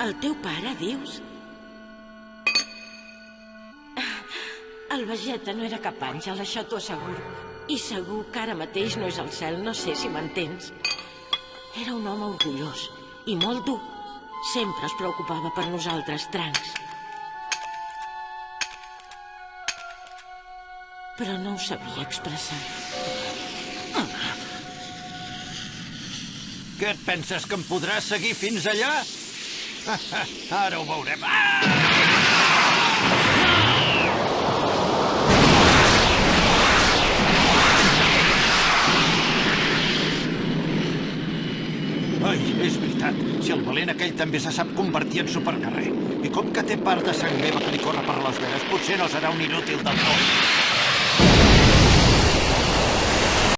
El teu pare, dius? El Vegeta no era cap àngel, això t'ho asseguro. I segur que ara mateix no és al cel, no sé si m'entens. Era un home orgullós i molt dur. Sempre es preocupava per nosaltres, Trunks. Però no ho sabia expressar. Què et penses, que em podràs seguir fins allà? Ara ho veurem. Ai, és veritat. Si el valent aquell també se sap convertir en supercarrer. I com que té part de sang meva que li corre per les venes, potser no serà un inútil del tot.